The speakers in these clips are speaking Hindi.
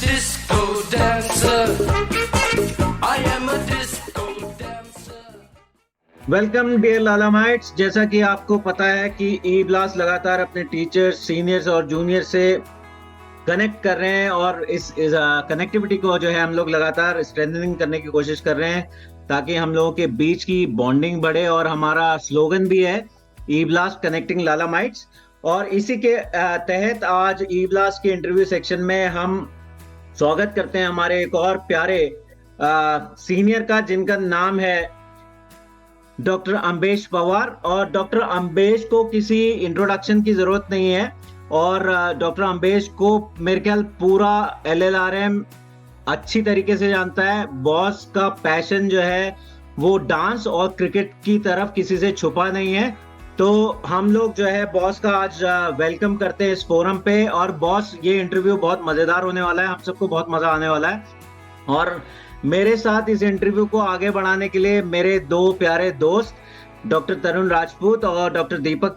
disco dancer. I am a disco dancer. Welcome dear Lalamites. जैसा कि आपको पता है कि ई ब्लास्ट लगातार अपने टीचर्स, सीनियर्स और जूनियर से कनेक्ट कर रहे हैं और इस कनेक्टिविटी को जो है हम लोग लगातार स्ट्रेंथनिंग करने की कोशिश कर रहे हैं ताकि हम लोगों के बीच की बॉन्डिंग बढ़े। और हमारा स्लोगन भी है ई ब्लास्ट कनेक्टिंग लालामाइट्स। और इसी के तहत आज ई ब्लास्ट के इंटरव्यू सेक्शन में हम स्वागत करते हैं हमारे एक और प्यारे सीनियर का, जिनका नाम है डॉक्टर अम्बेश पवार। और डॉक्टर अम्बेश को किसी इंट्रोडक्शन की जरूरत नहीं है और डॉक्टर अम्बेश को मेरे ख्याल पूरा एलएलआरएम अच्छी तरीके से जानता है। बॉस का पैशन जो है वो डांस और क्रिकेट की तरफ किसी से छुपा नहीं है। तो हम लोग जो है बॉस का आज वेलकम करते हैं इस फोरम पे। और बॉस, ये इंटरव्यू बहुत मजेदार होने वाला है, हम सबको बहुत मजा आने वाला है। और मेरे साथ इस इंटरव्यू को आगे बढ़ाने के लिए मेरे दो प्यारे दोस्त डॉक्टर तरुण राजपूत और डॉक्टर दीपक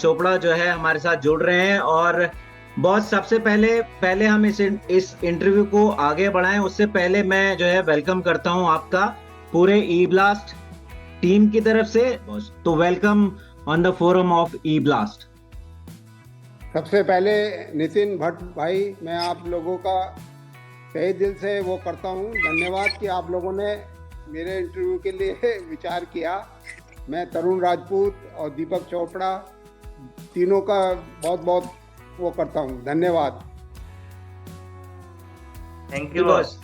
चोपड़ा जो है हमारे साथ जुड़ रहे हैं। और बॉस, सबसे पहले हम इस इंटरव्यू को आगे बढ़ाएं उससे पहले मैं जो है वेलकम करता हूं आपका पूरे ई ब्लास्ट टीम की तरफ से। तो welcome on the forum of E blast. सबसे पहले नितिन भट्ट भाई, मैं आप लोगों का तहे दिल से वो करता हूँ धन्यवाद कि आप लोगों ने मेरे इंटरव्यू के लिए विचार किया। मैं तरुण राजपूत और दीपक चोपड़ा तीनों का बहुत बहुत वो करता हूँ, धन्यवाद। Thank you boss.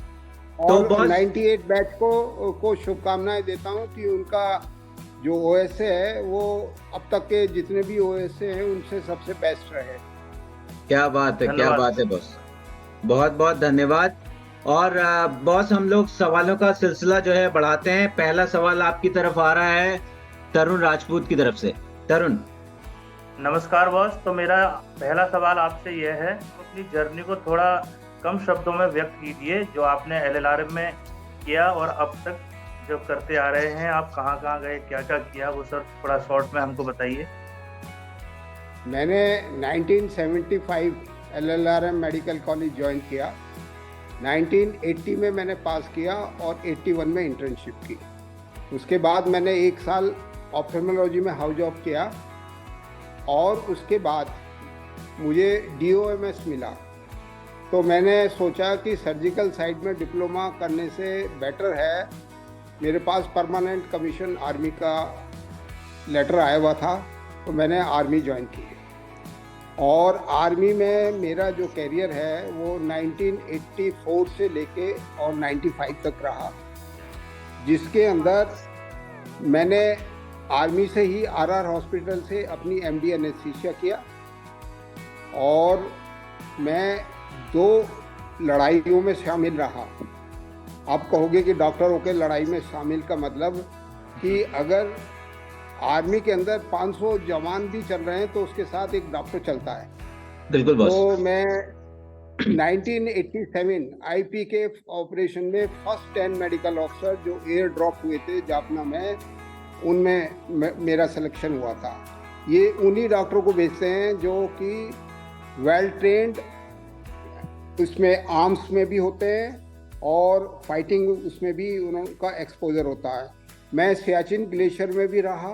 और 98 बैच को शुभकामनाएं देता हूँ कि उनका जो ओएस है वो अब तक के जितने भी ओएस हैं उनसे सबसे बेस्ट रहे। क्या बात है, क्या बात है बॉस, बहुत बहुत धन्यवाद। और बॉस, हम लोग सवालों का सिलसिला जो है बढ़ाते हैं। पहला सवाल आपकी तरफ आ रहा है तरुण राजपूत की तरफ से। तरुण। नमस्कार बॉस। तो मेरा पहला सवाल आपसे यह है, अपनी जर्नी को थोड़ा कम शब्दों में व्यक्त कीजिए जो आपने एलएलआरएम में किया और अब तक जो करते आ रहे हैं। आप कहाँ कहाँ गए, क्या क्या किया, वो सर थोड़ा शॉर्ट में हमको बताइए। मैंने 1975 एलएलआरएम मेडिकल कॉलेज ज्वाइन किया। 1980 में मैंने पास किया और 81 में इंटर्नशिप की। उसके बाद मैंने 1 साल ऑप्थेल्मोलॉजी में हाउस जॉब किया और उसके बाद मुझे DOMS मिला। तो मैंने सोचा कि सर्जिकल साइड में डिप्लोमा करने से बेटर है। मेरे पास परमानेंट कमीशन आर्मी का लेटर आया हुआ था, तो मैंने आर्मी ज्वाइन की। और आर्मी में मेरा जो कैरियर है वो 1984 से लेके और 95 तक रहा, जिसके अंदर मैंने आर्मी से ही RR हॉस्पिटल से अपनी MD एनेस्थीसिया किया। और मैं 2 लड़ाइयों में शामिल रहा। आप कहोगे कि डॉक्टर होकर लड़ाई में शामिल का मतलब कि अगर आर्मी के अंदर 500 जवान भी चल रहे हैं तो उसके साथ एक डॉक्टर चलता है। बिल्कुल बॉस। तो मैं 1987 IP के ऑपरेशन में फर्स्ट 10 मेडिकल ऑफिसर जो एयर ड्रॉप हुए थे जाफना में, उनमें मेरा सिलेक्शन हुआ था। ये उन्हीं डॉक्टरों को भेजते हैं जो कि वेल ट्रेंड उसमें आर्म्स में भी होते हैं और फाइटिंग उसमें भी उनका एक्सपोजर होता है। मैं सियाचिन ग्लेशियर में भी रहा।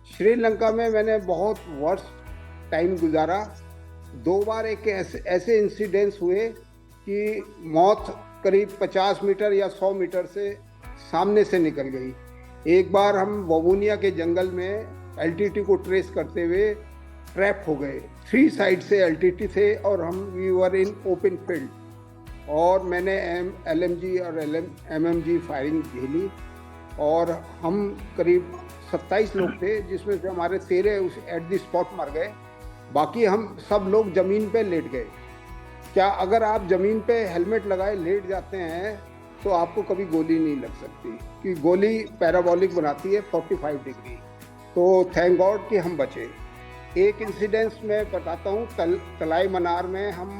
श्रीलंका में मैंने बहुत वर्ष टाइम गुजारा। 2 बार एक ऐसे इंसिडेंट्स हुए कि मौत करीब 50 मीटर या 100 मीटर से सामने से निकल गई। एक बार हम ववूनिया के जंगल में LTT को ट्रेस करते हुए ट्रैप हो गए। 3 साइड से LTT थे और हम we were in open field. और मैंने LMG और MMG फायरिंग झेली और हम करीब 27 लोग थे, जिसमें से हमारे 13 उस एट द स्पॉट मर गए। बाकी हम सब लोग ज़मीन पे लेट गए। क्या अगर आप ज़मीन पे हेलमेट लगाए लेट जाते हैं तो आपको कभी गोली नहीं लग सकती, कि गोली पैराबॉलिक बनाती है 45 डिग्री। तो थैंक गॉड कि हम बचे। एक इंसिडेंस मैं बताता हूँ। तलाई मनार में हम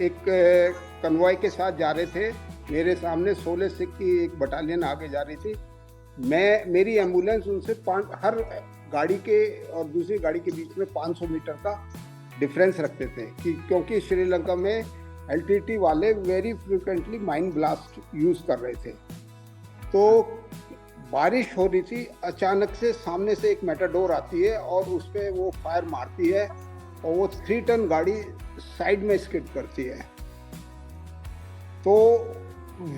एक कन्वॉय के साथ जा रहे थे। मेरे सामने 16 सिख की एक बटालियन आगे जा रही थी। मेरी एम्बुलेंस उनसे हर गाड़ी के और दूसरी गाड़ी के बीच में 500 मीटर का डिफरेंस रखते थे, क्योंकि श्रीलंका में एलटीटी वाले very frequently mine blast use कर रहे थे। तो बारिश हो रही थी, अचानक से सामने से एक मेटाडोर आती है और उस पर वो फायर मारती है और वो 3 टन गाड़ी साइड में स्किड करती है। तो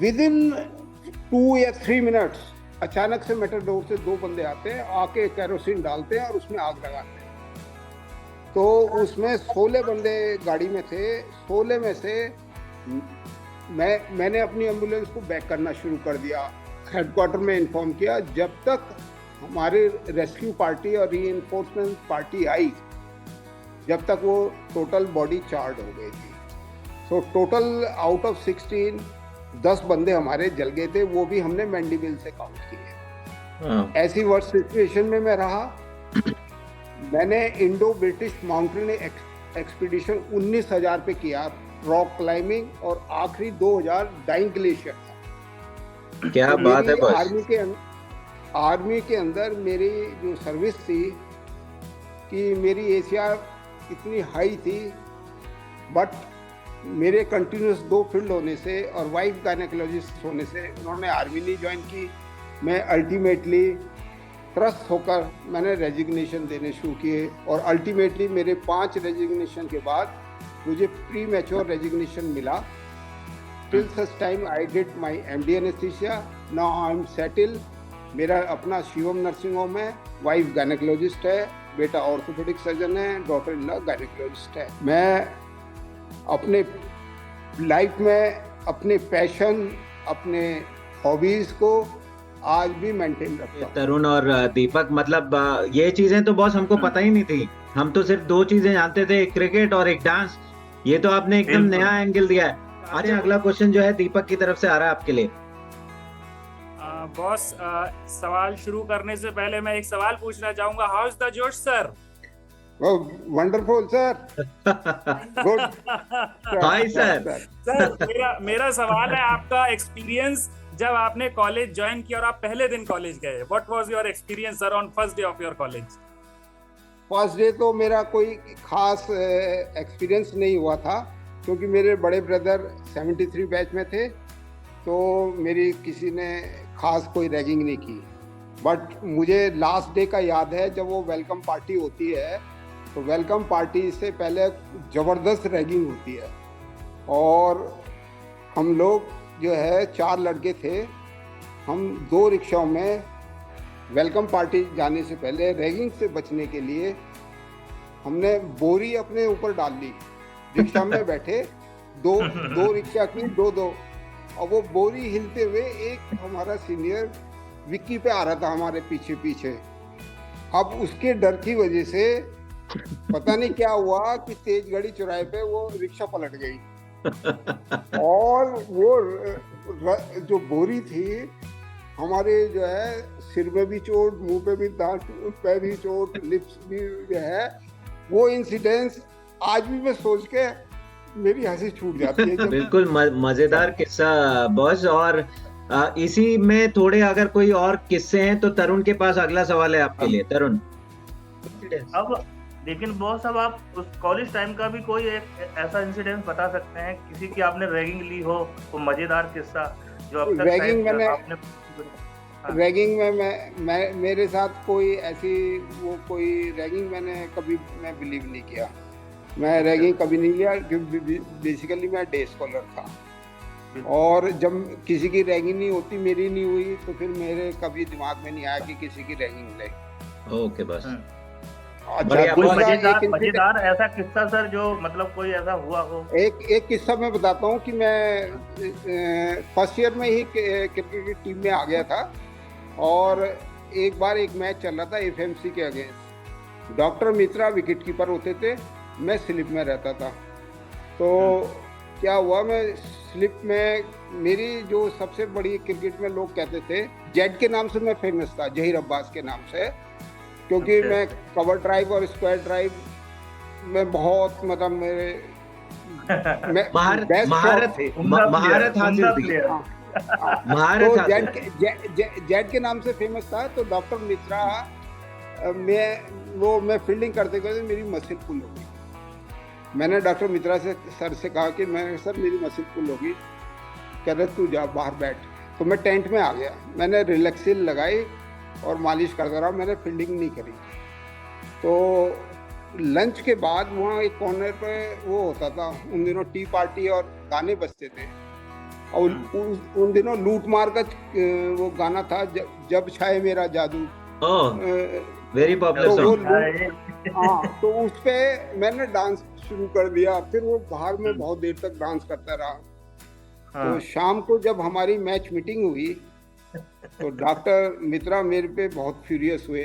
विद इन 2 या 3 मिनट्स अचानक से मेटाडोर से 2 बंदे आते हैं, आके केरोसिन डालते हैं और उसमें आग लगाते हैं। तो उसमें 16 बंदे गाड़ी में थे। 16 में से मैंने अपनी एम्बुलेंस को बैक करना शुरू कर दिया। हेडक्वार्टर में इन्फॉर्म किया। जब तक हमारी रेस्क्यू पार्टी और रीइंफोर्समेंट पार्टी आई, जब तक वो टोटल बॉडी चार्ड हो गई थी। सो टोटल आउट ऑफ 16 10 बंदे हमारे जल गए थे, वो भी हमने मैंडीविल से काउंट किए। ऐसी वर्स्ट सिचुएशन में मैं रहा। मैंने इंडो ब्रिटिश माउंटेन एक्सपीडिशन 19,000 पे किया, रॉक क्लाइंबिंग, और आखिरी 2,000 डाइंग ग्लेशियर था। क्या बात है बॉस। आर्मी के अंदर मेरी जो सर्विस थी कि मेरी एसीआर इतनी हाई थी, बट मेरे कंटिन्यूस 2 फील्ड होने से और वाइफ गायनेकोलॉजिस्ट होने से उन्होंने आर्मी नहीं ज्वाइन की। मैं अल्टीमेटली त्रस्त होकर मैंने रेजिग्नेशन देने शुरू किए और अल्टीमेटली मेरे 5 रेजिग्नेशन के बाद मुझे प्री मैच्योर रेजिग्नेशन मिला। Till such time I did my MD anaesthesia, now I am settle. मेरा अपना शिवम नर्सिंग होम है, वाइफ गायनेकोलॉजिस्ट है, बेटा ऑर्थोपेडिक सर्जन है, डॉटर इन लॉ गायनेकोलॉजिस्ट है। मैं अपने लाइफ में अपने पैशन, अपने हॉबीज को आज भी मेंटेन रखता हूं। तरुण और दीपक, मतलब ये चीजें तो बॉस हमको पता ही नहीं थी। हम तो सिर्फ 2 चीजें जानते थे, एक क्रिकेट और एक डांस। ये तो आपने एकदम नया एंगल दिया है। अच्छा, अगला क्वेश्चन जो है दीपक की तरफ से आ रहा है आपके लिए। बॉस, सवाल शुरू करने से पहले मैं एक सवाल पूछना चाहूंगा। हाउ इज द जोश sir? Wonderful sir, good. Hi sir. Sir, मेरा सवाल है, आपका एक्सपीरियंस जब आपने कॉलेज ज्वाइन किया और आप पहले दिन कॉलेज गए, what was your experience sir on first day of your college? First day तो मेरा कोई खास एक्सपीरियंस नहीं हुआ था, क्योंकि मेरे बड़े ब्रदर 73 बैच में थे, तो मेरी किसी ने खास कोई रैगिंग नहीं की। बट मुझे लास्ट डे का याद है, जब वो वेलकम पार्टी होती है, तो वेलकम पार्टी से पहले ज़बरदस्त रैगिंग होती है। और हम लोग जो है 4 लड़के थे, हम 2 रिक्शाओं में वेलकम पार्टी जाने से पहले रैगिंग से बचने के लिए हमने बोरी अपने ऊपर डाल ली। रिक्शा में बैठे, दो रिक्शा की, 2-2, और वो बोरी हिलते हुए एक हमारा सीनियर विक्की पे आ रहा था हमारे पीछे पीछे। अब उसके डर की वजह से पता नहीं क्या हुआ कि तेज गाड़ी चौराहे पे वो रिक्शा पलट गई और वो जो बोरी थी, हमारे जो है सिर में भी चोट, मुंह पे भी दांत पे भी चोट, लिप्स भी जो है, वो इंसिडेंस आज भी मैं सोच के मेरी हंसी छूट जाती है। बिल्कुल मजेदार किस्सा बॉस। और इसी में थोड़े अगर कोई और किस्से हैं तो तरुण के पास अगला सवाल है आपके लिए। तरुण, अब लेकिन बॉस, अब आप उस कॉलेज टाइम का भी कोई एक ऐसा इंसिडेंट बता सकते हैं, किसी की आपने रैगिंग ली हो, वो मजेदार किस्सा जो अब तक रैगिंग मैंने आपने रैगिंग में मैं मेरे साथ कोई ऐसी कोई रैगिंग मैंने कभी मैं बिलीव नहीं किया। मैं रैगिंग कभी नहीं लिया, क्योंकि बेसिकली मैं डे स्कॉलर था। और जब किसी की रैगिंग नहीं होती, मेरी नहीं हुई, तो फिर मेरे कभी दिमाग में नहीं आया कि किसी की रैगिंग ले। ओके बस। अच्छा, कोई मजेदार ऐसा किस्सा सर जो मतलब कोई ऐसा हुआ हो? एक किस्सा मैं बताता हूँ कि मैं फर्स्ट ईयर में ही क्रिकेट की टीम में आ गया था, और एक बार एक मैच चल रहा था एफएमसी के अगेंस्ट। डॉक्टर मित्रा विकेट कीपर होते थे, मैं स्लिप में रहता था। तो क्या हुआ, मैं स्लिप में, मेरी जो सबसे बड़ी क्रिकेट में लोग कहते थे, जेड के नाम से मैं फेमस था, जहीर अब्बास के नाम से, क्योंकि मैं कवर ड्राइव और स्क्वायर ड्राइव में बहुत, मतलब मेरे महारत हासिल थी। तो जेड के नाम से फेमस था। तो डॉक्टर मित्रा मैं फील्डिंग करते करते मेरी मसल पुल हो गई। मैंने डॉक्टर मित्रा से सर से कहा कि मैं सर मेरी मसल पुल होगी, कह रहे तू जा बाहर बैठ। तो मैं टेंट में आ गया, मैंने रिलैक्सिल लगाई और मालिश करता रहा, मैंने फील्डिंग नहीं करी। तो लंच के बाद वहाँ एक कॉर्नर पे वो होता था, उन दिनों टी पार्टी और गाने बजते थे, और उन दिनों लूट मार का वो गाना था, जब छाए मेरा जादू। वेरी पॉपुलर तो सॉन्ग। हाँ, तो उस पे मैंने डांस शुरू कर दिया। फिर वो बाहर में बहुत देर तक डांस करता रहा। तो शाम को जब हमारी मैच मीटिंग हुई तो डॉक्टर मित्रा मेरे पे बहुत फ्यूरियस हुए,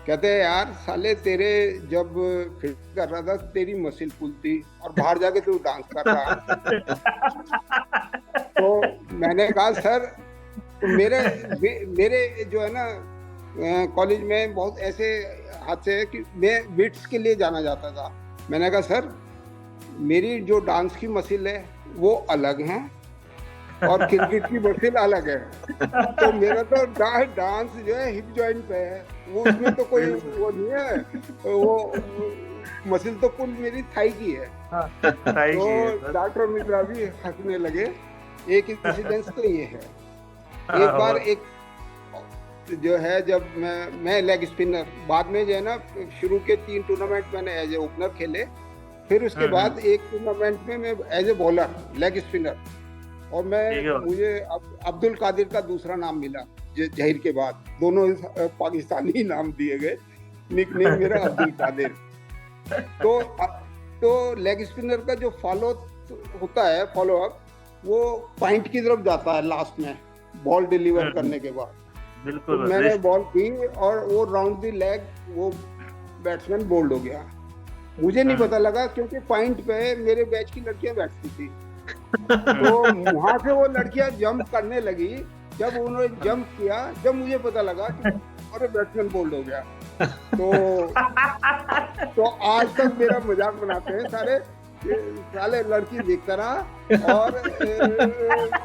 कहते हैं यार साले तेरे जब फील्ड कर रहा था तेरी मसल पुल थी और बाहर जाके तू डांस कर रहा। तो मैंने कहा सर मेरे जो है ना कॉलेज में बहुत ऐसे हादसे हैं कि मैं बिट्स के लिए जाना जाता था। मैंने कहा सर मेरी जो डांस की मसल है वो अलग है और क्रिकेट की मसल अलग है। तो मेरा तो डांस जो है हिप जॉइंट पे है, वो उसमें तो कोई वो नहीं है, वो मसल तो पुल मेरी थाई की है। तो डॉक्टर मित्रा भी हंसने लगे। एक इंसिडेंस तो ये है। एक बार एक जो है जब मैं लेग स्पिनर, बाद में जो है ना शुरू के 3 टूर्नामेंट मैंने एज ए ओपनर खेले, फिर उसके बाद एक टूर्नामेंट में मैं as a bowler leg spinner, और मुझे अब्दुल कादिर का दूसरा नाम मिला जहीर के बाद। दोनों पाकिस्तानी नाम दिए गए, निकनेम मेरा अब्दुल कादिर। तो लेग स्पिनर का जो फॉलो होता है, फॉलो अप, वो पॉइंट की तरफ जाता है लास्ट में बॉल डिलीवर करने के बाद। बिल्कुल। तो मैंने बॉल की और वो राउंड द लेग वो बैट्समैन बोल्ड हो गया। मुझे नहीं पता लगा क्योंकि पॉइंट पे मेरे बैच की लड़कियां बैठती थी। तो वहां से वो लड़कियां जंप करने लगी। जब उन्होंने जंप किया, जब मुझे पता लगा कि अरे बैट्समैन बोल्ड हो गया। तो आज तक मेरा मजाक बनाते हैं साले लड़की देखता रहा और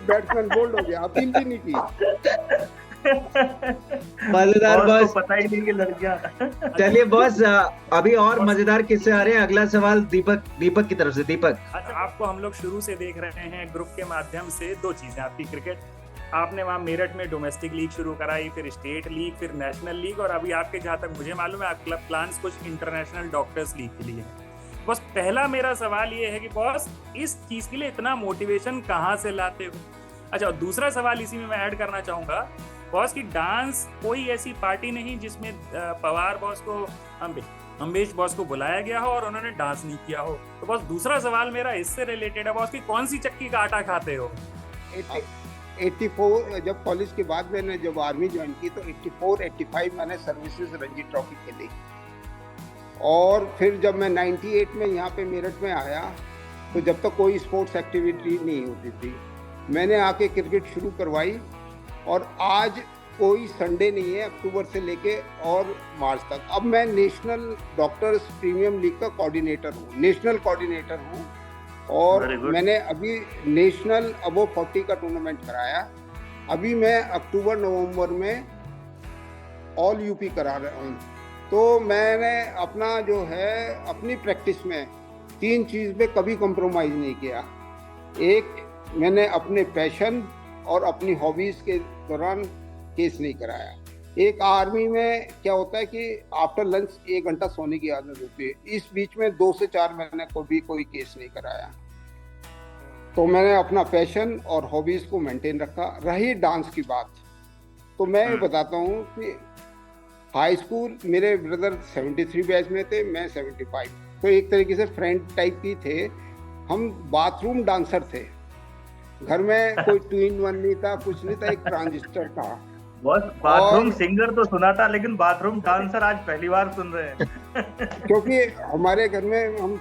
बैट्समैन बोल्ड हो गया, अपील भी नहीं की। मजेदार बॉस, पता ही नहीं कि लड़कियां। चलिए बॉस, अभी और मजेदार किस्से आ रहे हैं। अगला सवाल दीपक की तरफ से। दीपक, अच्छा, आपको हम लोग शुरू से देख रहे हैं ग्रुप के माध्यम से। 2 चीजें आपकी, क्रिकेट आपने वहाँ मेरठ में डोमेस्टिक लीग शुरू कराई, फिर स्टेट लीग, फिर नेशनल लीग, और अभी आपके जहाँ तक मुझे मालूम है आप क्लब प्लान्स कुछ इंटरनेशनल डॉक्टर्स लीग के लिए है। बस पहला मेरा सवाल ये है कि बॉस इस चीज के लिए इतना मोटिवेशन कहाँ से लाते हो? अच्छा, और दूसरा सवाल इसी में मैं ऐड करना चाहूंगा बॉस की डांस कोई ऐसी पार्टी नहीं जिसमें पवार बॉस को, अम्बेश बॉस को बुलाया गया हो और उन्होंने डांस नहीं किया हो। तो बॉस दूसरा सवाल मेरा इससे रिलेटेड है, बॉस की कौन सी चक्की का आटा खाते हो? 84 जब कॉलेज के बाद मैंने जब आर्मी ज्वाइन की तो 84-85 मैंने सर्विसेज रणजी ट्रॉफी खेली, और फिर जब मैं 98 में यहाँ पे मेरठ में आया तो जब तक कोई स्पोर्ट्स एक्टिविटी नहीं होती थी, मैंने आके क्रिकेट शुरू करवाई। और आज कोई संडे नहीं है अक्टूबर से लेके और मार्च तक। अब मैं नेशनल डॉक्टर्स प्रीमियम लीग का कोऑर्डिनेटर हूँ, नेशनल कोऑर्डिनेटर हूँ, और मैंने अभी नेशनल अबव 40 का टूर्नामेंट कराया। अभी मैं अक्टूबर नवंबर में ऑल यूपी करा रहा हूँ। तो मैंने अपना जो है अपनी प्रैक्टिस में 3 चीज़ पे कभी कंप्रोमाइज़ नहीं किया। एक, मैंने अपने पैशन और अपनी हॉबीज़ के दौरान केस नहीं कराया। एक, आर्मी में क्या होता है कि आफ्टर लंच 1 घंटा सोने की आदत होती है, इस बीच में 2 से 4 महीने कोई केस नहीं कराया। तो मैंने अपना पैशन और हॉबीज़ को मेंटेन रखा। रही डांस की बात, तो मैं बताता हूँ कि हाई स्कूल मेरे ब्रदर 73 बैच में थे, मैं 75, तो एक तरीके से फ्रेंड टाइप ही थे हम। बाथरूम डांसर थे, घर में कोई 2-in-1 नहीं था, कुछ नहीं था, एक ट्रांजिस्टर था। बस बाथरूम सिंगर तो सुना था, लेकिन बाथरूम डांसर आज पहली बार सुन रहे हैं। क्योंकि हमारे घर में हम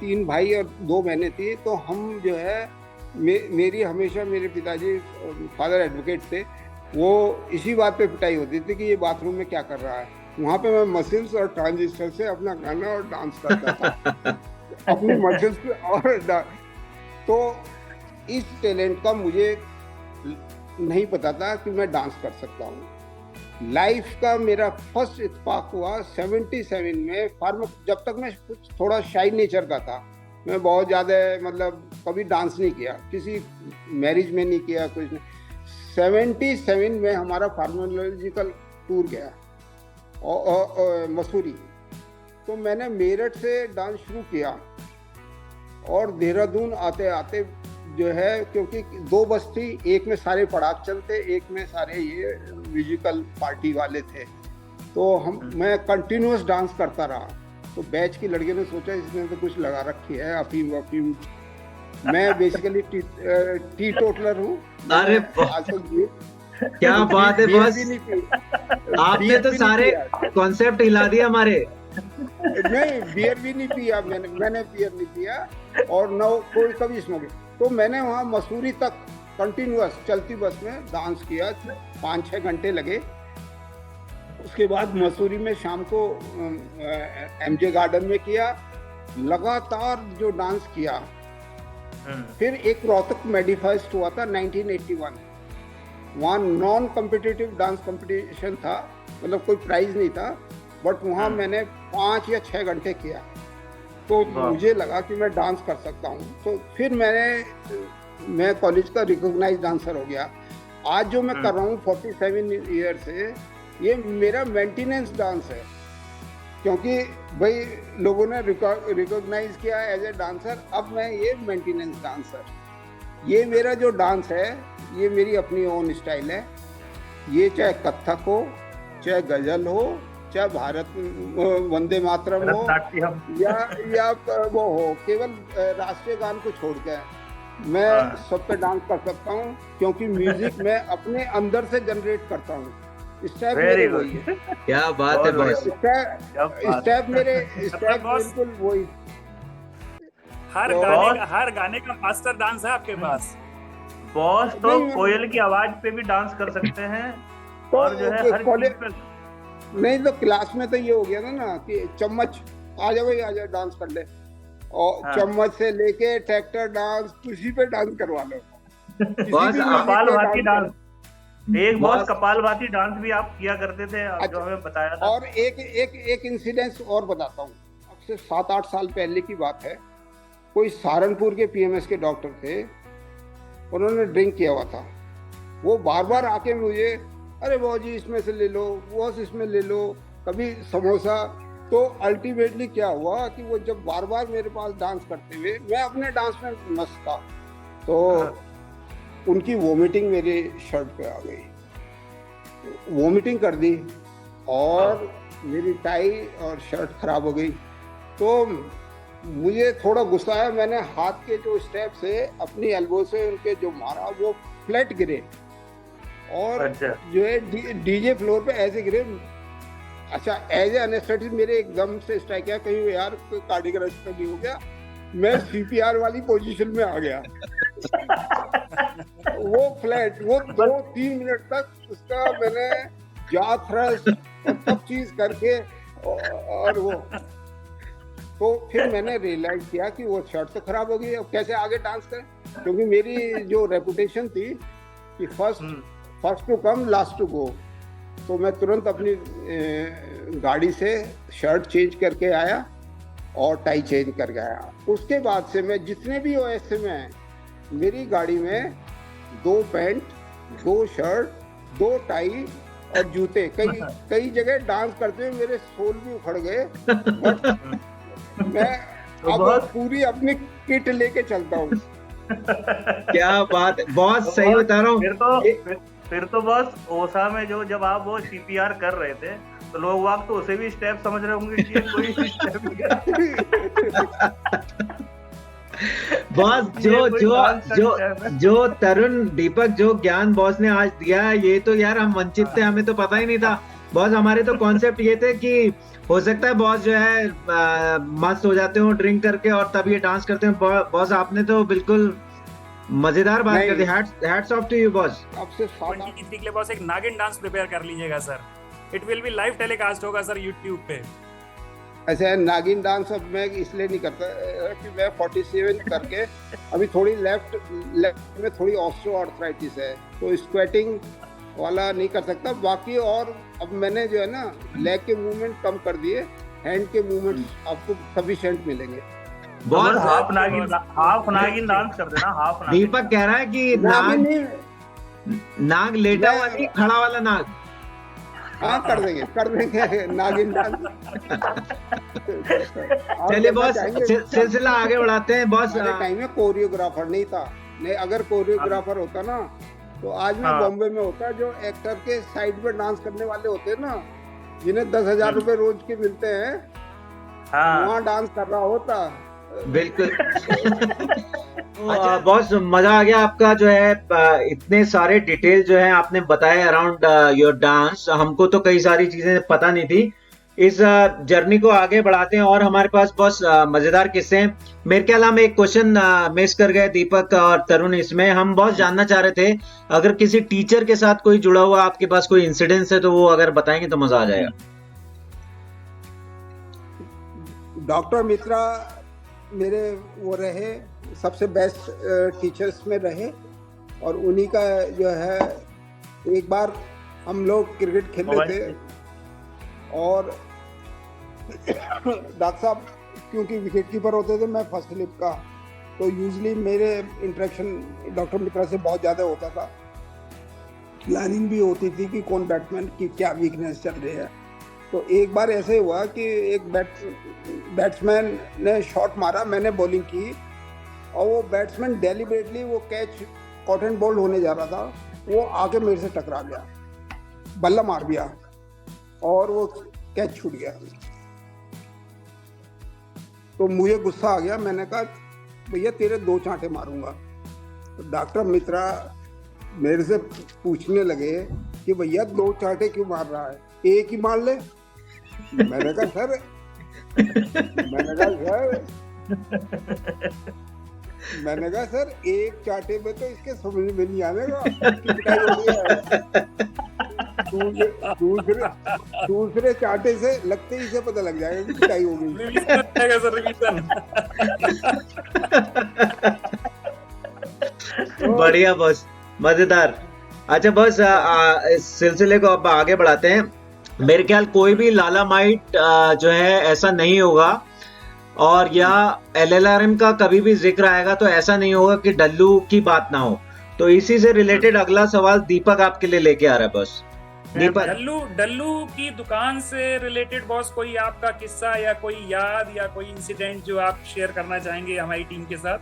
3 भाई और 2 बहनें थी, तो हम जो है मेरी हमेशा, मेरे पिताजी फादर एडवोकेट थे, वो इसी बात पे पिटाई होती थी कि ये बाथरूम में क्या कर रहा है। वहाँ पे मैं मसल्स और ट्रांजिस्टर से अपना गाना और डांस करता था अपनी मसल्स पे। और तो इस टैलेंट का मुझे नहीं पता था कि मैं डांस कर सकता हूँ। लाइफ का मेरा फर्स्ट इत्तेफाक हुआ 77 में। जब तक मैं कुछ थोड़ा शाई नेचर का था, मैं बहुत ज़्यादा मतलब कभी डांस नहीं किया, किसी मैरिज में नहीं किया, कुछ नहीं। 77 में हमारा फार्माकोलॉजिकल टूर गया और मसूरी, तो मैंने मेरठ से डांस शुरू किया और देहरादून आते आते जो है, क्योंकि 2 बस थी, एक में सारे पड़ाक चलते, एक में सारे ये म्यूजिकल पार्टी वाले थे, तो मैं कंटिन्यूअस डांस करता रहा। तो बैच की लड़कियों ने सोचा इसने तो कुछ लगा रखी है, अफीम वफीम। मैं बेसिकली टी टोटलर हूँ। अरे क्या बात है बॉस, आपने तो सारे कॉन्सेप्ट हिला दिए हमारे। नहीं, बियर भी नहीं पिया मैंने बियर नहीं पिया और न कोई कभी स्मोकिंग। तो मैंने वहाँ मसूरी तक कंटिन्यूअस चलती बस में डांस किया, 5-6 घंटे लगे। उसके बाद मसूरी में शाम को एमजे गार्डन में किया, लगातार जो डांस किया। फिर एक रोहतक मेडिफेस्ट हुआ था 1981, वहाँ नॉन कॉम्पिटिटिव डांस कंपटीशन था, मतलब कोई प्राइज नहीं था, बट वहाँ मैंने 5 या 6 घंटे किया। तो मुझे लगा कि मैं डांस कर सकता हूँ। तो फिर मैं कॉलेज का रिकॉग्नाइज्ड डांसर हो गया। आज जो मैं कर रहा हूँ 47 ईयर से, ये मेरा मेंटेनेंस डांस है, क्योंकि भाई लोगों ने रिकॉग्नाइज किया एज ए डांसर। अब मैं ये मेंटेनेंस डांसर, ये मेरा जो डांस है ये मेरी अपनी ओन स्टाइल है। ये चाहे कथक हो, चाहे गजल हो, चाहे भारत वंदे मातरम हो, या वो हो, केवल राष्ट्रीय गान को छोड़ के मैं सब पे डांस कर सकता हूँ, क्योंकि म्यूजिक मैं अपने अंदर से जनरेट करता हूँ। स्टेप मेरे वही है। क्या बात है बॉस, स्टेप बिल्कुल वही। हर गाने का मास्टर डांस है आपके पास बॉस। तो कोयल की आवाज पे भी डांस कर सकते हैं, और जो है हर चीज पे। नहीं तो क्लास में तो ये हो गया ना कि चम्मच आ जाओ भाई, आ जाओ डांस कर ले, और चम्मच से लेके ट्रैक्टर डांस, किसी पे डांस करवा लो। कपालभाती डांस, एक बहुत कपालभाती डांस भी आप किया करते थे, जो हमें बताया था। और एक इंसिडेंस और बताता हूँ। अब से 7-8 साल पहले की बात है। कोई सहारनपुर के पीएमएस के डॉक्टर थे, उन्होंने ड्रिंक किया हुआ था। वो बार बार आके मुझे, अरे वो जी इसमें से ले लो, वो इसमें ले लो, कभी समोसा। तो अल्टीमेटली क्या हुआ कि वो जब बार बार मेरे पास डांस करते हुए, मैं अपने डांस में मस्त था, तो उनकी वोमिटिंग मेरे शर्ट पे आ गई, वोमिटिंग कर दी, और मेरी टाई और शर्ट खराब हो गई। तो मुझे थोड़ा गुस्सा आया, मैंने हाथ के जो स्टेप से अपनी एल्बो से उनके जो मारा, वो फ्लैट गिरे, और जो है डीजे फ्लोर पे ऐसे गिरे। अच्छा, एज ए एनेस्थेटिक मेरे एकदम से स्ट्राइक किया, कहीं यार कोई कार्डियक अरेस्ट तो नहीं हो गया। मैं सीपीआर वाली पोजीशन में आ गया। वो फ्लैट, वो 2-3 मिनट तक उसका मैंने जा थ्रस्ट और सब चीज करके, और वो तो फिर मैंने रियलाइज किया कि वो शर्ट तो खराब हो गई, अब कैसे आगे डांस करें, क्योंकि मेरी जो रेपुटेशन थी कि first to come last to go. तो मैं तुरंत अपनी गाड़ी से शर्ट चेंज करके आया और टाई चेंज करके आया। उसके बाद से मैं जितने भी ओएसए में हैं, मेरी गाड़ी में 2 पैंट, 2 शर्ट, 2 टाई और जूते। कई जगह डांस करते हुए मेरे सोल भी उखड़ गए, बट मैं अब पूरी अपनी किट लेके चलता हूँ। क्या बात है बॉस, सही बता रहा हूँ। फिर तो बस ओसा में जब आप वो सीपीआर कर रहे थे, तो लोग वाक तो उसे भी स्टेप समझ रहे होंगे कि कोई स्टेप बॉस, जो तरुण दीपक, जो ज्ञान बॉस ने आज दिया है, ये तो यार हम वंचित थे, हमें तो पता ही नहीं था बॉस। हमारे तो कॉन्सेप्ट ये थे कि हो सकता है बॉस जो है मस्त हो जाते हो ड्रिंक करके और तब ये डांस करते हैं। बॉस आपने तो बिल्कुल मजेदार बात कर दी। Hats off to you boss. अब से 23 के लिए बॉस एक नागिन डांस प्रिपेयर कर लीजिएगा sir, it will be live telecast होगा सर यूट्यूब पे। ऐसे नागिन डांस अब मैं इसलिए नहीं करता कि मैं 47 करके अभी थोड़ी लेफ्ट में थोड़ी ऑस्टियोआर्थराइटिस है, तो स्क्वेटिंग वाला नहीं कर सकता। बाकी और अब मैंने जो है ना लेग के मूवमेंट कम कर दिए, हैंड के मूवमेंट्स आपको सफिशिएंट मिलेंगे। बहुत हाफ नागिन डांस कर देना, हाफ नागिन। दीपक कह रहा है कि नाग लेटा हुआ नहीं, खड़ा वाला नाग। हाँ कर देंगे नागिन डांस। चलिए बॉस, सिलसिला आगे बढ़ाते हैं बॉस। टाइम में कोरियोग्राफर नहीं था, नहीं अगर कोरियोग्राफर होता ना तो आज मैं बॉम्बे में होता। जो एक्टर के साइड पे डांस करने वाले होते हैं ना, जिन्हें 10,000 रुपए रोज के मिलते हैं, वहाँ डांस कर रहा होता। बिल्कुल। बॉस मजा आ गया आपका जो है, इतने सारे डिटेल जो है आपने बताए अराउंड योर डांस। हमको तो कई सारी चीजें पता नहीं थी। इस जर्नी को आगे बढ़ाते हैं और हमारे पास बॉस मजेदार किस्से हैं। मेरे ख्याल हम एक क्वेश्चन मिस कर गए दीपक और तरुण इसमें। हम बॉस जानना चाह रहे थे, अगर किसी टीचर के साथ कोई जुड़ा हुआ आपके पास कोई इंसिडेंस है तो वो अगर बताएंगे तो मजा आ जाएगा। डॉक्टर मित्रा मेरे वो रहे, सबसे बेस्ट टीचर्स में रहे। और उन्हीं का जो है, एक बार हम लोग क्रिकेट खेल रहे थे और डॉक्टर साहब क्योंकि विकेट कीपर होते थे, मैं फर्स्ट स्लिप का, तो यूजली मेरे इंटरेक्शन डॉक्टर मित्रा से बहुत ज़्यादा होता था। प्लानिंग भी होती थी कि कौन बैट्समैन की क्या वीकनेस चल रही है। तो एक बार ऐसे हुआ कि एक बैट्समैन ने शॉट मारा, मैंने बॉलिंग की और वो बैट्समैन डेलिबरेटली वो कैच कॉटन बॉल होने जा रहा था, वो आके मेरे से टकरा गया, बल्ला मार दिया और वो कैच छूट गया। तो मुझे गुस्सा आ गया, मैंने कहा भैया तेरे 2 चांटे मारूंगा। तो डॉक्टर मित्रा मेरे से पूछने लगे कि भैया 2 चांटे क्यों मार रहा है, एक ही मार ले। मैंने कहा सर एक चांटे में तो इसके समझ में नहीं आएगा कि पिटाई हो रही है। दूसरे चांटे से लगते ही से पता लग जाएगा कि पिटाई हो गई। बढ़िया बॉस, मजेदार। अच्छा बॉस, इस सिलसिले को अब आगे बढ़ाते हैं। मेरे ख्याल कोई भी लालामाइट जो है ऐसा नहीं होगा, और या एलएलआरएम का कभी भी जिक्र आएगा तो ऐसा नहीं होगा कि डल्लू की बात ना हो। तो इसी से रिलेटेड अगला सवाल दीपक आपके लिए लेके आ रहा है बॉस। दीपक, डल्लू की दुकान से रिलेटेड बॉस कोई आपका किस्सा या कोई याद या कोई इंसिडेंट जो आप शेयर करना चाहेंगे हमारी टीम के साथ?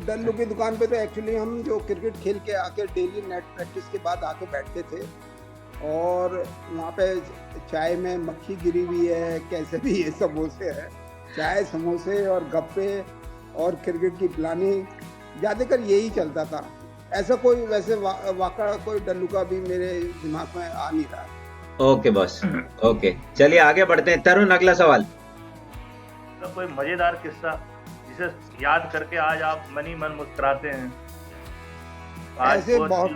डल्लू की दुकान पे तो एक्चुअली हम जो क्रिकेट खेल के आके डेली नेट प्रैक्टिस के बाद आके बैठते थे, और वहाँ पे चाय में मक्खी गिरी हुई है, कैसे भी ये समोसे है, चाय समोसे और गप्पे और क्रिकेट की प्लानिंग, ज़्यादातर यही चलता था। ऐसा कोई वैसे वाक़ा कोई डल्लू का भी मेरे दिमाग में आ नहीं रहा। ओके बॉस, ओके चलिए आगे बढ़ते हैं। तरुण, अगला सवाल। तो कोई मजेदार किस्सा जिसे याद करके आज आप मन ही मन मुस्कुराते हैं? ऐसे बहुत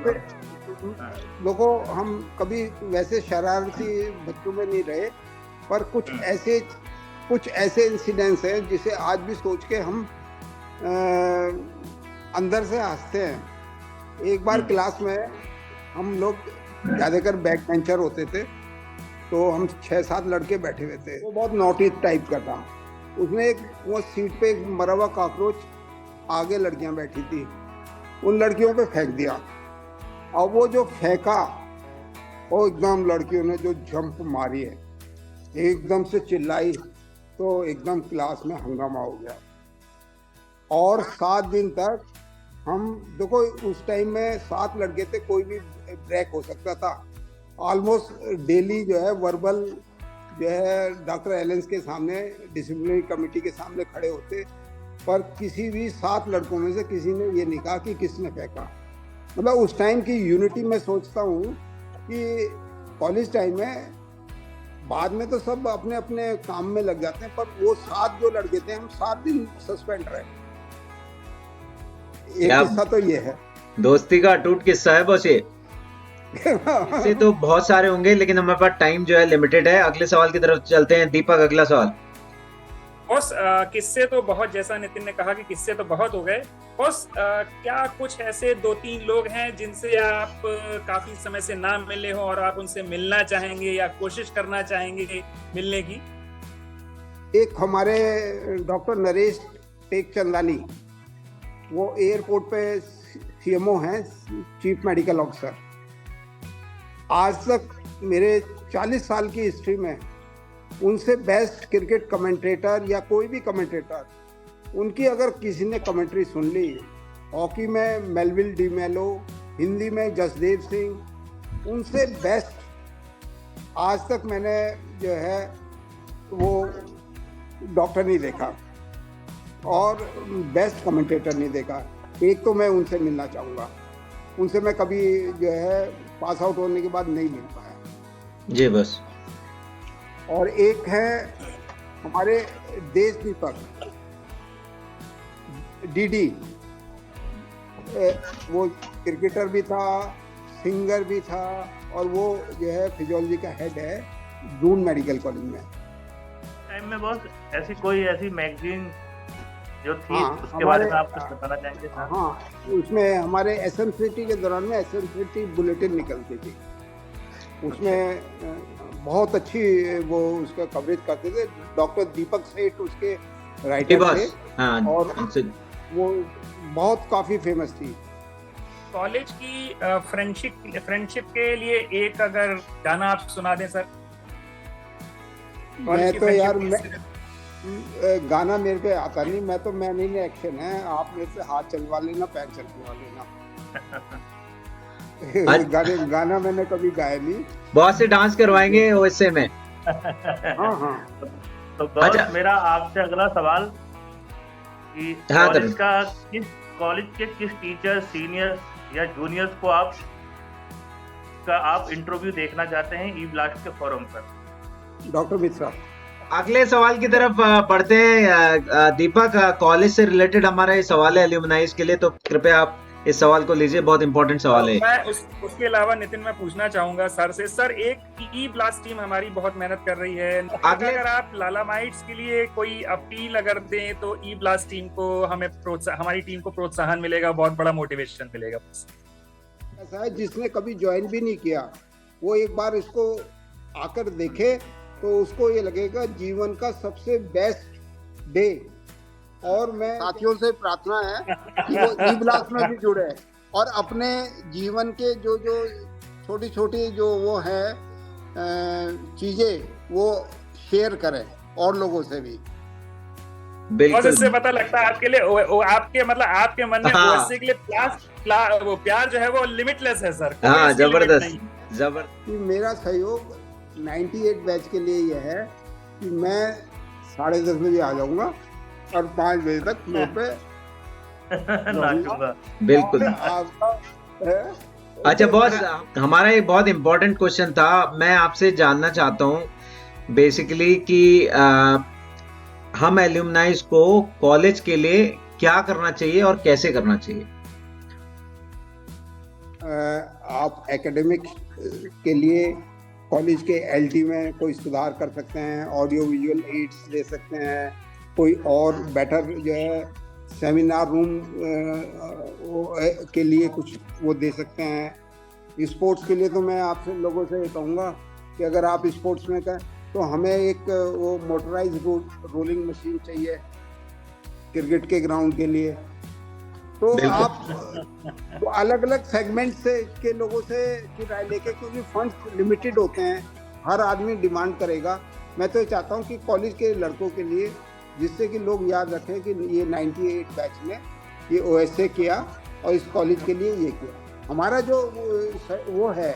लोगों, हम कभी वैसे शरारती बच्चों में नहीं रहे, पर कुछ ऐसे इंसिडेंट्स हैं जिसे आज भी सोच के हम अंदर से हंसते हैं। एक बार क्लास में हम लोग ज़्यादातर बैक बेंचर होते थे, तो हम 6-7 लड़के बैठे हुए थे। वो बहुत नॉटी टाइप का था। उसने वो सीट पे एक मरा हुआ कॉकरोच, आगे लड़कियां बैठी थी, उन लड़कियों पे फेंक दिया। और वो जो फेंका, वो एकदम लड़कियों ने जो जंप मारी है, एकदम से चिल्लाई, तो एकदम क्लास में हंगामा हो गया। और 7 दिन तक हम, देखो उस टाइम में 7 लड़के थे, कोई भी ब्रेक हो सकता था। ऑलमोस्ट डेली जो है वर्बल जो है डॉक्टर एलेंस के सामने, डिसिप्लिनरी कमेटी के सामने खड़े होते, पर किसी भी 7 लड़कों में से किसी ने ये नहीं कहा कि किसने फेंका। मतलब उस टाइम की यूनिटी मैं सोचता हूँ कि कॉलेज टाइम में, बाद में तो सब अपने अपने काम में लग जाते हैं, पर वो 7 जो लड़के थे, हम 7 दिन सस्पेंड रहे। एक किस्सा तो ये है, दोस्ती का अटूट किस्सा है बॉस ये। इससे तो बहुत सारे होंगे, लेकिन हमारे पास टाइम जो है लिमिटेड है। अगले सवाल की तरफ चलते हैं। दीपक, अगला सवाल। बॉस किस्से तो बहुत, जैसा नितिन ने कहा कि किस्से तो बहुत हो गए। बॉस क्या कुछ ऐसे 2-3 लोग हैं जिनसे आप काफी समय से ना मिले हो और आप उनसे मिलना चाहेंगे या कोशिश करना चाहेंगे मिलने की? एक हमारे डॉक्टर नरेश टेक चंदानी, वो एयरपोर्ट पे सीएमओ हैं, चीफ मेडिकल ऑफिसर। आज तक मेरे 40 साल की हिस्ट्री में उनसे बेस्ट क्रिकेट कमेंटेटर या कोई भी कमेंटेटर, उनकी अगर किसी ने कमेंट्री सुन ली, हॉकी में मेलविल डी मेलो, हिंदी में जसदेव सिंह, उनसे बेस्ट आज तक मैंने जो है वो डॉक्टर नहीं देखा और बेस्ट कमेंटेटर नहीं देखा। एक तो मैं उनसे मिलना चाहूँगा, उनसे मैं कभी जो है पास आउट होने के बाद नहीं मिल पाया जी बस। और एक है हमारे देश दीपक डीडी, वो क्रिकेटर भी था, सिंगर भी था, और वो जो है फिजियोलॉजी का हेड है जून मेडिकल कॉलेज में। टाइम में बॉस ऐसी कोई ऐसी मैगजीन जो थी, हाँ, उसके बारे में आप कुछ बताना चाहेंगे? हाँ, उसमें हमारे एसएमसीटी के दौरान में एसएमसीटी बुलेटिन निकलती थी, उसमें बहुत अच्छी वो उसका कवरेज करते थे। डॉक्टर दीपक सेठ उसके राइटर थे, हाँ, और वो बहुत काफी फेमस थी। कॉलेज की फ्रेंडशिप के लिए एक अगर गाना आप सुना दें सर। मैं तो यार गाना मेरे पे आता नहीं, मैं तो मैन इन एक्शन है, आप मेरे से हाथ चलवा लेना, पैर चलवा लेना। गाना मैंने कभी गाया नहीं। बहुत से डांस करवाएंगे ओएसए में। हाँ हाँ। तो बॉस मेरा आपसे अगला सवाल कि कॉलेज के किस टीचर, सीनियर्स या जूनियर्स को आप इंटरव्यू देखना चाहते हैं ई ब्लास्ट के फोरम पर? डॉक्टर मिश्रा। अगले सवाल की तरफ बढ़ते हैं। दीपक, कॉलेज से रिलेटेड हमारा ये सवाल है एल्यूमनाइज के लिए, तो कृपया आप इस सवाल को लीजिए, बहुत इंपॉर्टेंट सवाल है। मैं उसके अलावा नितिन मैं पूछना चाहूंगा सर से, सर एक ई ब्लास्ट टीम हमारी बहुत मेहनत कर रही है, अगर आप लालामाइट्स के लिए कोई अपील अगर दें तो ई ब्लास्ट टीम को हमारी टीम को प्रोत्साहन मिलेगा, बहुत बड़ा मोटिवेशन मिलेगा। ऐसा है जिसने कभी ज्वाइन भी नहीं किया, वो एक बार इसको आकर देखे तो उसको ये लगेगा जीवन का सबसे बेस्ट डे। और मैं साथियों से प्रार्थना है कि वो ई ब्लास्ट में भी जुड़े और अपने जीवन के जो छोटी छोटी जो वो है चीजें वो शेयर करें और लोगों से भी। और इससे पता लगता है आपके लिए आपके मन में ओएसए के लिए वो प्यार जो है वो लिमिटलेस है सर। हाँ, जबरदस्त। मेरा सहयोग 98 बैच के लिए यह है कि मैं 10:30 बजे आ जाऊंगा और 5 बजे तक फ्लोर पे बिल्कुल। अच्छा बॉस, हमारा एक बहुत इम्पोर्टेंट क्वेश्चन था, मैं आपसे जानना चाहता हूँ बेसिकली कि हम एल्यूमनाइज को कॉलेज के लिए क्या करना चाहिए और कैसे करना चाहिए? आप एकेडमिक के लिए कॉलेज के एलटी में कोई सुधार कर सकते हैं, ऑडियो विजुअल एड्स दे सकते हैं, कोई और बेटर जो है सेमिनार रूम के लिए कुछ वो दे सकते हैं। स्पोर्ट्स के लिए तो मैं आपसे लोगों से कहूँगा कि अगर आप स्पोर्ट्स में करें तो हमें एक वो मोटराइज रोलिंग मशीन चाहिए क्रिकेट के ग्राउंड के लिए। तो आप अलग अलग सेगमेंट से के लोगों से राय लेके, क्योंकि फंड्स लिमिटेड होते हैं, हर आदमी डिमांड करेगा। मैं तो चाहता हूँ कि कॉलेज के लड़कों के लिए, जिससे कि लोग याद रखें कि ये 98 बैच ने ये ओएसए किया और इस कॉलेज के लिए ये किया। हमारा जो वो है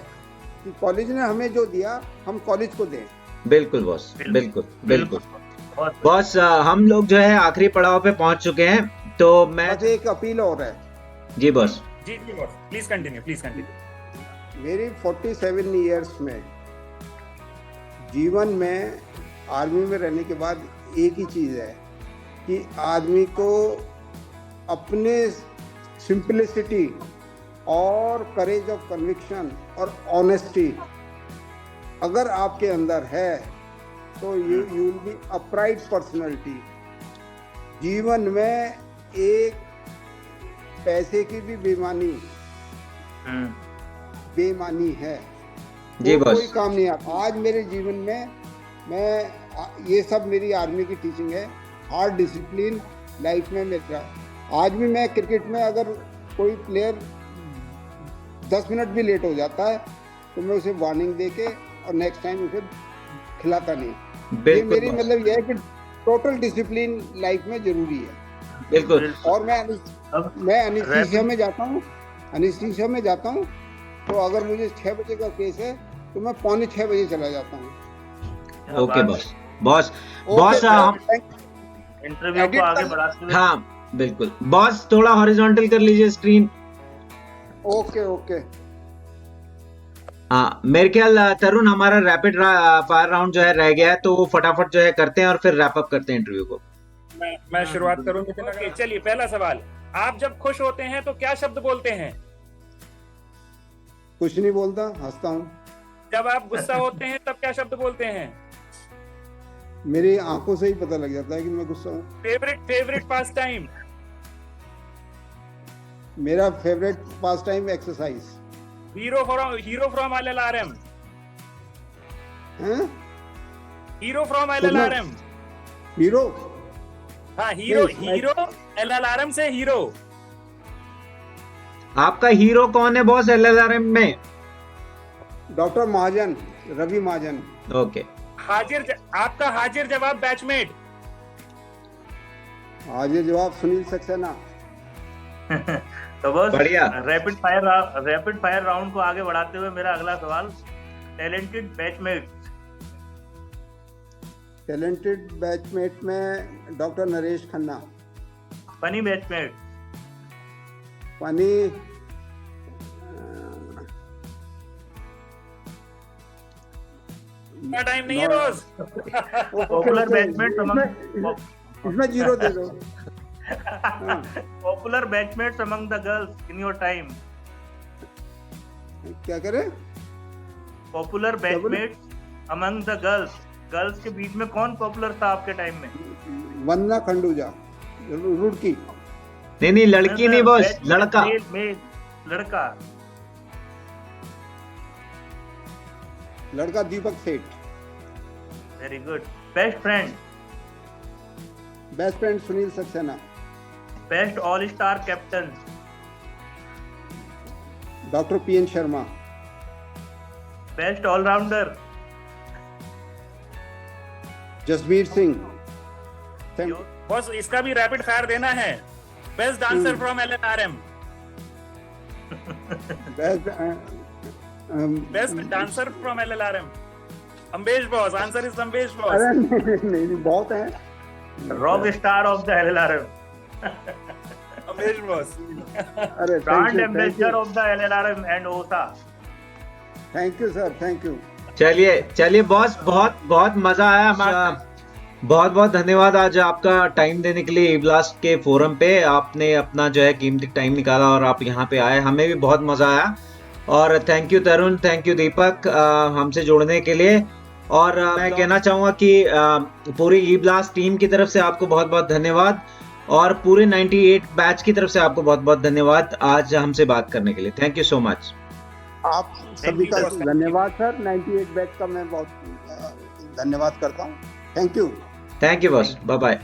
कि कॉलेज ने हमें जो दिया हम कॉलेज को दें। बिल्कुल बॉस, बिल्कुल बॉस। हम लोग जो है आखिरी पड़ाव पे पहुंच चुके हैं, तो मैं एक अपील और है। जी बॉस। जी बॉस, प्लीज कंटिन्यू। मेरी 47 इयर्स में जीवन में आर्मी में रहने के बाद एक ही चीज़ है कि आदमी को अपने सिंपलिसिटी और करेज ऑफ कन्विक्शन और ऑनेस्टी अगर आपके अंदर है तो you will be upright personality. जीवन में एक पैसे की भी बेईमानी है, जी तो बस। कोई काम नहीं आता। आज मेरे जीवन में मैं ये सब मेरी आर्मी की टीचिंग है, हार्ड डिसिप्लिन, लाइफ में मेरा। आज भी मैं क्रिकेट में अगर कोई प्लेयर 10 मिनट भी लेट हो जाता है तो मैं उसे वार्निंग दे के और नेक्स्ट टाइम उसे खिलाता नहीं। ये बिल्कुल मेरी बॉस, मतलब यह है कि टोटल डिसिप्लिन लाइफ में जरूरी है। बिल्कुल। और मैं अब एनेस्थीसिया में जाता हूँ, एनेस्थीसिया में जाता हूँ तो अगर मुझे 6 बजे का केस है तो मैं 5:45 बजे चला जाता हूँ। Okay boss, boss okay boss sir, हम इंटरव्यू को आगे बढ़ाते हुए हाँ बिल्कुल बॉस, थोड़ा हॉरिजॉन्टल कर लीजिए स्क्रीन। Okay okay. हाँ मेरे ख्याल तरुण हमारा रैपिड फायर राउंड जो है रह गया है, तो वो फटाफट जो है करते हैं और फिर रैप अप करते हैं इंटरव्यू को। मैं शुरुआत करूं नितिन? ओके, चलिए पहला सवाल, आप जब खुश होते हैं तो क्या शब्द बोलते हैं? कुछ नहीं बोलता, हंसता हूँ। जब आप गुस्सा होते हैं तब क्या शब्द बोलते हैं? मेरी आंखों से ही पता लग जाता है कि मैं गुस्सा हूँ। Favourite pass time? मेरा favourite pass time exercise. Hero from LLRM? हैं? Hero from LLRM? हीरो? हाँ, हीरो Yes, हीरो LLRM से हीरो। आपका हीरो कौन है बॉस LLRM में? डॉक्टर महाजन, रवि महाजन। ओके। आपका हाजिर जवाब बैचमेट? आज ये जवाब सुनील सक्सेना। तो बस बढ़िया। रैपिड फायर राउंड को आगे बढ़ाते हुए मेरा अगला सवाल, टैलेंटेड बैचमेट? टैलेंटेड बैचमेट में doctor Naresh Khanna. Funny batchmate? पानी टाइम नहीं है बॉस। पॉपुलर बैचमेट इसमें 0 दे दो। Popular batchmates among the girls in your time? क्या करे? Popular batchmates among the girls के बीच में कौन पॉपुलर था आपके टाइम में? वंदना खंडूजा, रुड़की। नहीं लड़की नहीं बॉस, लड़का। लड़का Deepak Seth. Very good. Best friend? Best friend Sunil Saxena. Best all star captain? Doctor PN Sharma. Best allrounder? Jasbir Singh. Boss इसका भी रैपिड फायर देना है। Best dancer from LLRM? Best dancer from LLRM? Ambesh boss. Answer is Ambesh boss. अरे नहीं बहुत है। Rock star of the LLRM? Ambesh boss. अरे brand ambassador of the LLRM and ओसा? Thank you sir, thank you. चलिए बॉस, बहुत मजा आया हमारा। बहुत धन्यवाद आज आपका टाइम देने के लिए। ब्लास्ट के फोरम पे आपने अपना जो है कीमती टाइम निकाला और आप यहाँ पे आए, हमें भी बहुत मजा आया। और thank you Tarun, thank you Deepak हमसे जुड़ने के लिए। और मैं कहना चाहूँगा कि पूरी ई-ब्लास्ट टीम की तरफ से आपको बहुत बहुत धन्यवाद और पूरे 98 बैच की तरफ से आपको बहुत बहुत धन्यवाद आज हमसे बात करने के लिए। Thank you so much. आप सभी का धन्यवाद सर। 98 बैच का मैं बहुत धन्यवाद करता हूँ। Thank you boss, bye bye.